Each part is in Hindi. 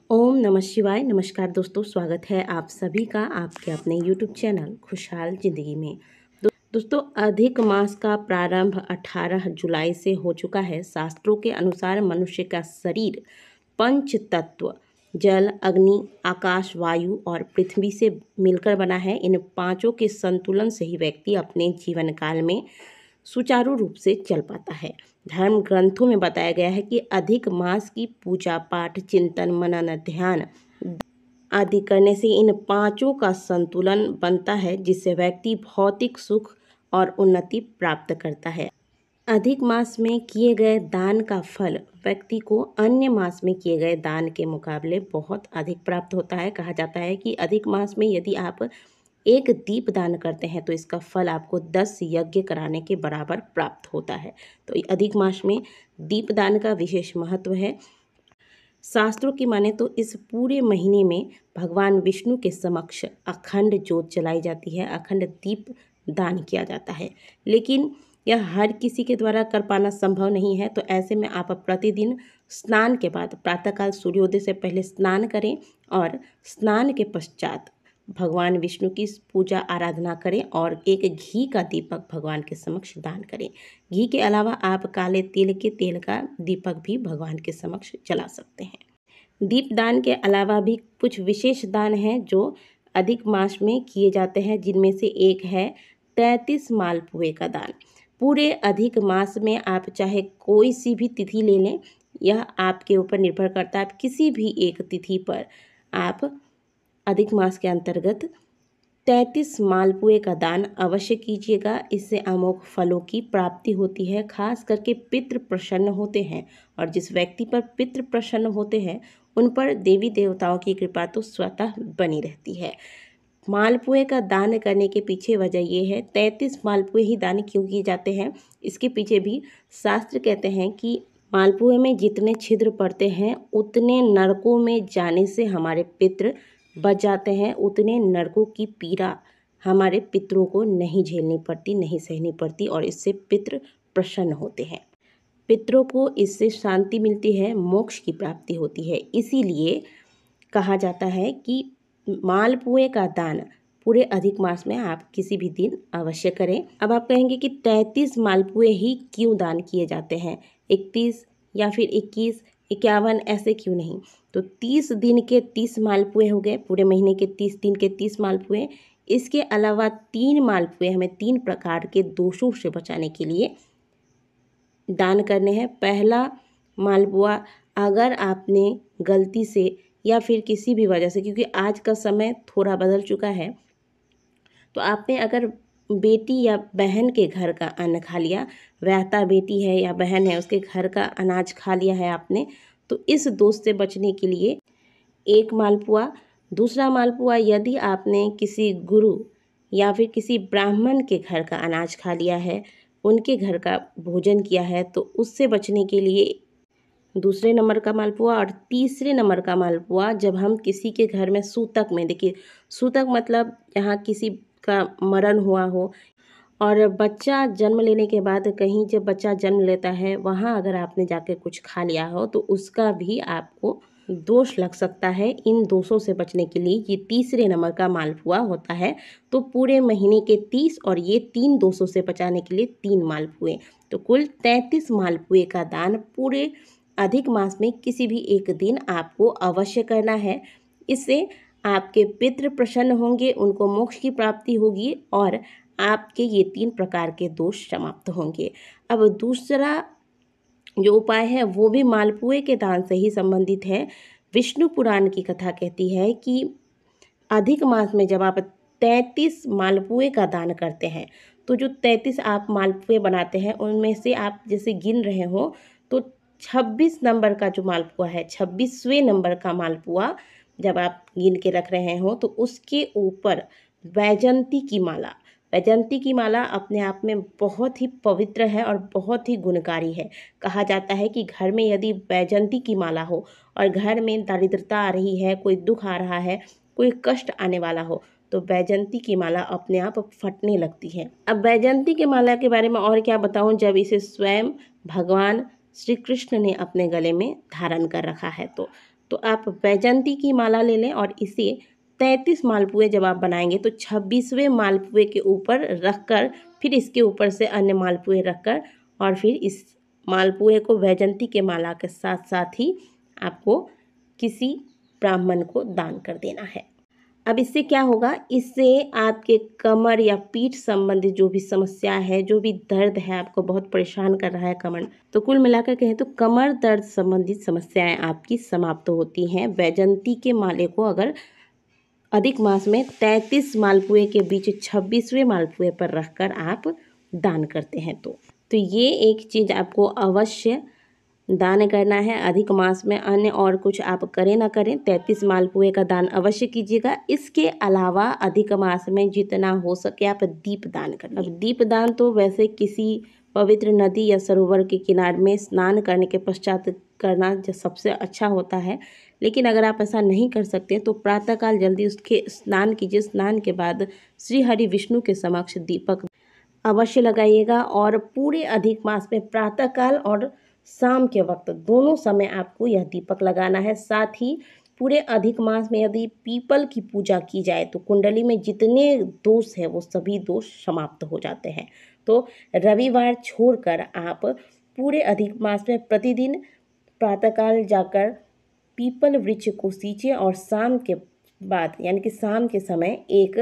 ओम नमः शिवाय। नमस्कार दोस्तों, स्वागत है आप सभी का आपके अपने यूट्यूब चैनल खुशहाल जिंदगी में। दोस्तों, अधिक मास का प्रारंभ 18 जुलाई से हो चुका है। शास्त्रों के अनुसार मनुष्य का शरीर पंच तत्व जल, अग्नि, आकाश, वायु और पृथ्वी से मिलकर बना है। इन पांचों के संतुलन से ही व्यक्ति अपने जीवन काल में सुचारू रूप से चल पाता है। धर्म ग्रंथों में बताया गया है कि अधिक मास की पूजा पाठ, चिंतन, मनन, ध्यान आदि करने से इन पांचों का संतुलन बनता है, जिससे व्यक्ति भौतिक सुख और उन्नति प्राप्त करता है। अधिक मास में किए गए दान का फल व्यक्ति को अन्य मास में किए गए दान के मुकाबले बहुत अधिक प्राप्त होता है। कहा जाता है कि अधिक मास में यदि आप एक दीप दान करते हैं तो इसका फल आपको 10 यज्ञ कराने के बराबर प्राप्त होता है। तो अधिक मास में दीप दान का विशेष महत्व है। शास्त्रों की माने तो इस पूरे महीने में भगवान विष्णु के समक्ष अखंड ज्योत जलाई जाती है, अखंड दीप दान किया जाता है। लेकिन यह हर किसी के द्वारा कर पाना संभव नहीं है। तो ऐसे में आप प्रतिदिन स्नान के बाद प्रातःकाल सूर्योदय से पहले स्नान करें और स्नान के पश्चात भगवान विष्णु की पूजा आराधना करें और एक घी का दीपक भगवान के समक्ष दान करें। घी के अलावा आप काले तिल के तेल का दीपक भी भगवान के समक्ष जला सकते हैं। दीप दान के अलावा भी कुछ विशेष दान हैं जो अधिक मास में किए जाते हैं, जिनमें से एक है 33 मालपुए का दान। पूरे अधिक मास में आप चाहे कोई सी भी तिथि ले लें, यह आपके ऊपर निर्भर करता है। आप किसी भी एक तिथि पर आप अधिक मास के अंतर्गत 33 मालपुए का दान अवश्य कीजिएगा। इससे अमोघ फलों की प्राप्ति होती है। खास करके पितृ प्रसन्न होते हैं, और जिस व्यक्ति पर पितृ प्रसन्न होते हैं उन पर देवी देवताओं की कृपा तो स्वतः बनी रहती है। मालपुए का दान करने के पीछे वजह यह है, 33 मालपुए ही दान क्यों किए जाते हैं, इसके पीछे भी शास्त्र कहते हैं कि मालपुए में जितने छिद्र पड़ते हैं उतने नरकों में जाने से हमारे पितृ बच जाते हैं, उतने नरकों की पीड़ा हमारे पितरों को नहीं झेलनी पड़ती, नहीं सहनी पड़ती, और इससे पितृ प्रसन्न होते हैं। पितरों को इससे शांति मिलती है, मोक्ष की प्राप्ति होती है। इसीलिए कहा जाता है कि मालपुए का दान पूरे अधिक मास में आप किसी भी दिन अवश्य करें। अब आप कहेंगे कि 33 मालपुए ही क्यों दान किए जाते हैं, 31 या फिर 21, 51 ऐसे क्यों नहीं? तो 30 दिन के 30 मालपुए हो गए, पूरे महीने के 30 दिन के 30 मालपुए। इसके अलावा 3 मालपुए हमें 3 प्रकार के दोषों से बचाने के लिए दान करने हैं। पहला मालपुआ, अगर आपने गलती से या फिर किसी भी वजह से, क्योंकि आज का समय थोड़ा बदल चुका है, तो आपने अगर बेटी या बहन के घर का अन्न खा लिया, व्याहता बेटी है या बहन है उसके घर का अनाज खा लिया है आपने, तो इस दोष से बचने के लिए एक मालपुआ। दूसरा मालपुआ, यदि आपने किसी गुरु या फिर किसी ब्राह्मण के घर का अनाज खा लिया है, उनके घर का भोजन किया है, तो उससे बचने के लिए दूसरे नंबर का मालपुआ। और तीसरे नंबर का मालपुआ, जब हम किसी के घर में सूतक में, देखिए सूतक मतलब यहाँ किसी का मरण हुआ हो और बच्चा जन्म लेने के बाद कहीं जब बच्चा जन्म लेता है वहाँ अगर आपने जाके कुछ खा लिया हो तो उसका भी आपको दोष लग सकता है। इन दोषों से बचने के लिए ये तीसरे नंबर का मालपुआ होता है। तो पूरे महीने के 30 और ये 3 दोषों से बचाने के लिए 3 मालपुए, तो कुल 33 मालपुए का दान पूरे अधिक मास में किसी भी एक दिन आपको अवश्य करना है। इससे आपके पितृ प्रसन्न होंगे, उनको मोक्ष की प्राप्ति होगी और आपके ये 3 प्रकार के दोष समाप्त होंगे। अब दूसरा जो उपाय है वो भी मालपुए के दान से ही संबंधित है। विष्णु पुराण की कथा कहती है कि अधिक मास में जब आप 33 मालपुए का दान करते हैं, तो जो 33 आप मालपुए बनाते हैं उनमें से आप जैसे गिन रहे हो, तो 26 नंबर का जो मालपुआ है, 26वें नंबर का मालपुआ जब आप गिन के रख रहे हो, तो उसके ऊपर वैजंती की माला, वैजंती की माला अपने आप में बहुत ही पवित्र है और बहुत ही गुणकारी है। कहा जाता है कि घर में यदि वैजंती की माला हो और घर में दारिद्रता आ रही है, कोई दुख आ रहा है, कोई कष्ट आने वाला हो, तो वैजंती की माला अपने आप फटने लगती है। अब वैजंती की माला के बारे में और क्या बताऊं, जब इसे स्वयं भगवान श्री कृष्ण ने अपने गले में धारण कर रखा है। तो तो आप वैजयंती की माला ले लें और इसे 33 मालपुए जब आप बनाएंगे तो 26वें मालपुए के ऊपर रखकर फिर इसके ऊपर से अन्य मालपुए रखकर और फिर इस मालपुए को वैजयंती के माला के साथ साथ ही आपको किसी ब्राह्मण को दान कर देना है। अब इससे क्या होगा, इससे आपके कमर या पीठ संबंधित जो भी समस्या है, जो भी दर्द है, आपको बहुत परेशान कर रहा है कमर, तो कुल मिलाकर कहें तो कमर दर्द संबंधित समस्याएं आपकी समाप्त होती हैं वैजयंती के माले को अगर अधिक मास में 33 मालपुए के बीच 26वें मालपुए पर रखकर आप दान करते हैं। तो ये एक चीज़ आपको अवश्य दान करना है अधिक मास में। अन्य और कुछ आप करें ना करें, 33 मालपुए का दान अवश्य कीजिएगा। इसके अलावा अधिक मास में जितना हो सके आप दीप दान करें। अब दीप दान तो वैसे किसी पवित्र नदी या सरोवर के किनारे में स्नान करने के पश्चात करना जो सबसे अच्छा होता है, लेकिन अगर आप ऐसा नहीं कर सकते तो प्रातःकाल जल्दी उसके स्नान कीजिए। स्नान के बाद श्री हरि विष्णु के समक्ष दीपक अवश्य लगाइएगा और पूरे अधिक मास में प्रातःकाल और शाम के वक्त दोनों समय आपको यह दीपक लगाना है। साथ ही पूरे अधिक मास में यदि पीपल की पूजा की जाए तो कुंडली में जितने दोष है वो सभी दोष समाप्त हो जाते हैं। तो रविवार छोड़कर आप पूरे अधिक मास में प्रतिदिन प्रातःकाल जाकर पीपल वृक्ष को सींचिए और शाम के बाद यानी कि शाम के समय एक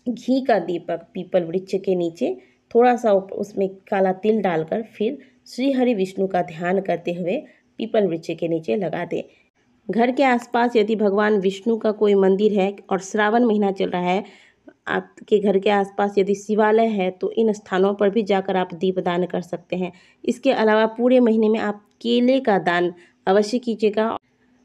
घी का दीपक पीपल वृक्ष के नीचे थोड़ा सा उसमें काला तिल डालकर फिर श्री हरि विष्णु का ध्यान करते हुए पीपल वृक्ष के नीचे लगा दे। घर के आसपास यदि भगवान विष्णु का कोई मंदिर है और श्रावण महीना चल रहा है, आपके घर के आसपास यदि शिवालय है तो इन स्थानों पर भी जाकर आप दीपदान कर सकते हैं। इसके अलावा पूरे महीने में आप केले का दान अवश्य कीजिएगा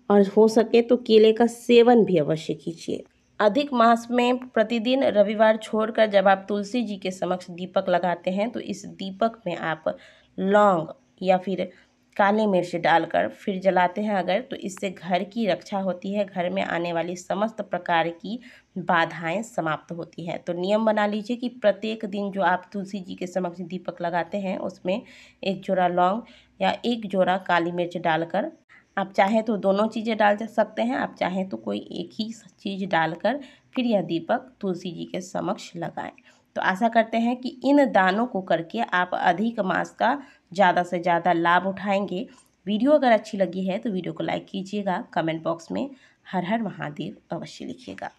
और हो सके तो केले का सेवन भी अवश्य कीजिए। अधिक मास में प्रतिदिन रविवार छोड़कर जब आप तुलसी जी के समक्ष दीपक लगाते हैं तो इस दीपक में आप लौंग या फिर काली मिर्च डालकर फिर जलाते हैं अगर, तो इससे घर की रक्षा होती है, घर में आने वाली समस्त प्रकार की बाधाएं समाप्त होती हैं। तो नियम बना लीजिए कि प्रत्येक दिन जो आप तुलसी जी के समक्ष दीपक लगाते हैं उसमें एक जोड़ा लौंग या एक जोड़ा काली मिर्च डालकर, आप चाहें तो दोनों चीज़ें डाल सकते हैं, आप चाहें तो कोई एक ही चीज़ डालकर फिर यह दीपक तुलसी जी के समक्ष लगाएं। तो आशा करते हैं कि इन दानों को करके आप अधिक मास का ज़्यादा से ज़्यादा लाभ उठाएंगे। वीडियो अगर अच्छी लगी है तो वीडियो को लाइक कीजिएगा, कमेंट बॉक्स में हर हर महादेव अवश्य लिखिएगा।